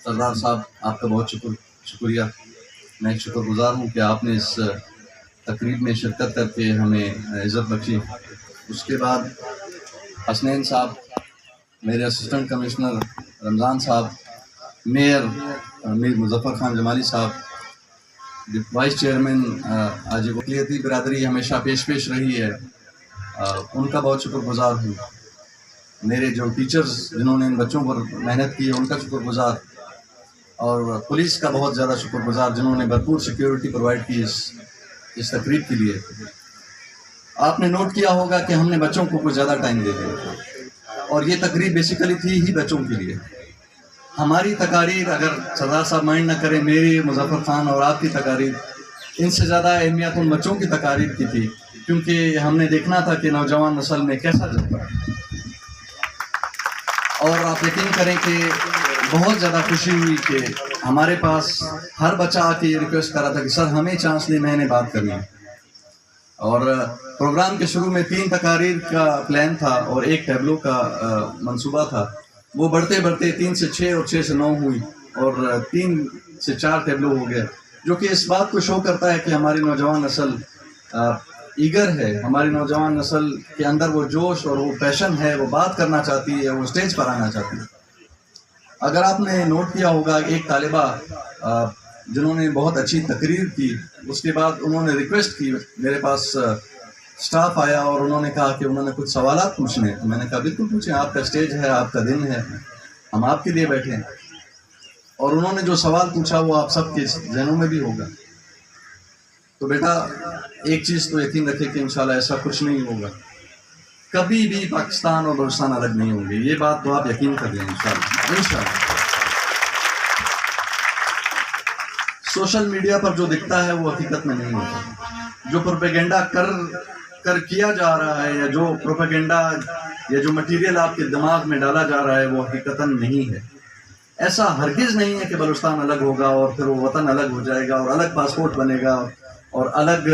سردار صاحب آپ کا بہت شکریہ. میں شکر گزار ہوں کہ آپ نے اس تقریب میں شرکت کر کے ہمیں عزت بخشی. اس کے بعد حسنین صاحب، میرے اسسٹنٹ کمشنر رمضان صاحب، میئر میر مظفر خان جمالی صاحب، وائس چیئرمین آج اقلیتی برادری ہمیشہ پیش رہی ہے، ان کا بہت شکر گزار ہوں. میرے جو ٹیچرز جنہوں نے ان بچوں پر محنت کی ان کا شکر گزار، اور پولیس کا بہت زیادہ شکر گزار جنہوں نے بھرپور سیکیورٹی پرووائڈ کی اس تقریب کے لیے. آپ نے نوٹ کیا ہوگا کہ ہم نے بچوں کو کچھ زیادہ ٹائم دے دیا، اور یہ تقریب بیسیکلی تھی ہی بچوں کے لیے. ہماری تقاریر، اگر سردار صاحب مائنڈ نہ کریں، میری، مظفر خان اور آپ کی تقاریر، ان سے زیادہ اہمیت ان بچوں کی تقاریر کی تھی، کیونکہ ہم نے دیکھنا تھا کہ نوجوان نسل میں کیسا جذبہ ہے. اور آپ یقین کریں کہ بہت زیادہ خوشی ہوئی کہ ہمارے پاس ہر بچہ آ کے یہ ریکویسٹ کر رہا تھا کہ سر ہمیں چانس دیں، میں نے بات کرنی ہے. اور پروگرام کے شروع میں 3 تقاریر کا پلان تھا اور 1 ٹیبلو کا منصوبہ تھا. وہ بڑھتے 3 سے 6 اور 6 سے 9 ہوئی، اور 3 سے 4 ٹیبلو ہو گیا، جو کہ اس بات کو شو کرتا ہے کہ ہماری نوجوان نسل ایگر ہے. ہماری نوجوان نسل کے اندر وہ جوش اور وہ پیشن ہے، وہ بات کرنا چاہتی ہے، وہ اسٹیج پر آنا چاہتی ہے. اگر آپ نے نوٹ کیا ہوگا، ایک طالبہ جنہوں نے بہت اچھی تقریر کی، اس کے بعد انہوں نے ریکویسٹ کی، میرے پاس سٹاف آیا اور انہوں نے کہا کہ انہوں نے کچھ سوالات پوچھنے. میں نے کہا بالکل پوچھیں، آپ کا اسٹیج ہے، آپ کا دن ہے، ہم آپ کے لیے بیٹھے ہیں. اور انہوں نے جو سوال پوچھا وہ آپ سب کے ذہنوں میں بھی ہوگا. تو بیٹا ایک چیز تو یقین رکھے کہ انشاءاللہ ایسا کچھ نہیں ہوگا، کبھی بھی پاکستان اور بلوچستان الگ نہیں ہوں گے. یہ بات تو آپ یقین کر لیں انشاءاللہ. سوشل میڈیا پر جو دکھتا ہے وہ حقیقت میں نہیں ہوتا. جو پروپیگنڈا کر کیا جا رہا ہے، یا جو پروپیگنڈا یا جو مٹیریل آپ کے دماغ میں ڈالا جا رہا ہے، وہ حقیقتاً نہیں ہے. ایسا ہرگز نہیں ہے کہ بلوچستان الگ ہوگا اور پھر وہ وطن الگ ہو جائے گا اور الگ پاسپورٹ بنے گا اور الگ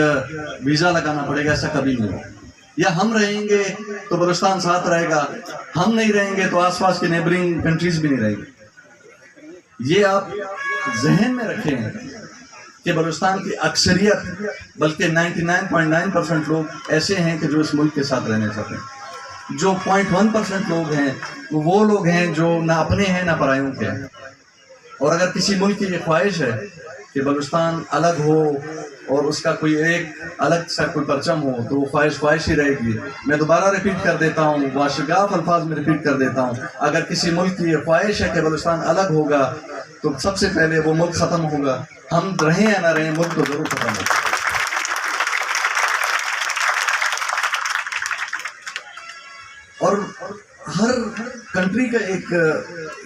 ویزا لگانا پڑے گا. ایسا کبھی نہیں ہوگا. یا ہم رہیں گے تو بلوچستان ساتھ رہے گا، ہم نہیں رہیں گے تو آس پاس کے نیبرنگ کنٹریز بھی نہیں رہیں گے. یہ آپ ذہن میں رکھیں کہ بلوچستان کی اکثریت، بلکہ 99.9% لوگ ایسے ہیں کہ جو اس ملک کے ساتھ رہنا چاہتے ہیں. جو 0.1% لوگ ہیں وہ لوگ ہیں جو نہ اپنے ہیں نہ پرایوں کے ہیں. اور اگر کسی ملک کی یہ خواہش ہے کہ بلوچستان الگ ہو اور اس کا کوئی ایک الگ سا کوئی پرچم ہو، تو وہ خواہش ہی رہے گی. میں دوبارہ ریپیٹ کر دیتا ہوں، واشگاف الفاظ میں ریپیٹ کر دیتا ہوں، اگر کسی ملک کی یہ خواہش ہے کہ بلوچستان الگ ہوگا تو سب سے پہلے وہ ملک ختم ہوگا. ہم رہیں یا نہ رہیں، ملک تو ضرور ختم ہوگا. اور ہر کنٹری کا ایک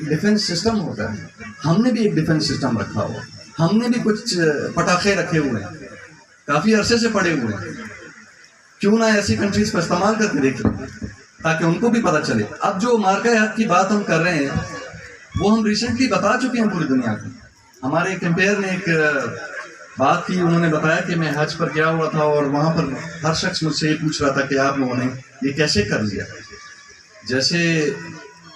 ڈیفنس سسٹم ہوتا ہے. ہم نے بھی ایک ڈیفنس سسٹم رکھا ہوا، ہم نے بھی کچھ پٹاخے رکھے ہوئے ہیں، کافی عرصے سے پڑے ہوئے ہیں. کیوں نہ ایسی کنٹریز پر استعمال کر کے دیکھ لیں تاکہ ان کو بھی پتہ چلے. اب جو مارکہ حق کی بات ہم کر رہے ہیں وہ ہم ریسنٹلی بتا چکے ہیں پوری دنیا کو. ہمارے ایک امپیئر نے ایک بات کی، انہوں نے بتایا کہ میں حج پر گیا ہوا تھا اور وہاں پر ہر شخص مجھ سے یہ پوچھ رہا تھا کہ آپ لوگوں نے یہ کیسے کر لیا. جیسے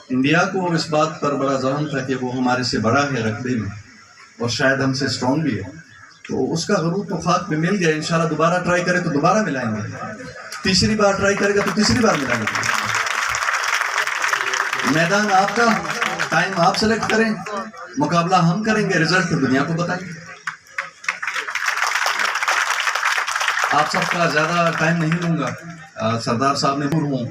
انڈیا کو اس بات پر بڑا ذہن تھا کہ وہ ہمارے سے بڑا ہے رقبے میں اور شاید ہم سے اسٹرانگ بھی ہے، تو اس کا غرور تو خاک پہ مل گیا. انشاءاللہ دوبارہ ٹرائی کرے تو دوبارہ ملائیں گے، تیسری بار ٹرائی کرے گا تو تیسری بار ملائیں گے. میدان آپ کا، ٹائم آپ سلیکٹ کریں، مقابلہ ہم کریں گے، رزلٹ تو دنیا کو بتائیں گے. آپ سب کا زیادہ ٹائم نہیں لوں گا، سردار صاحب نے دور ہوں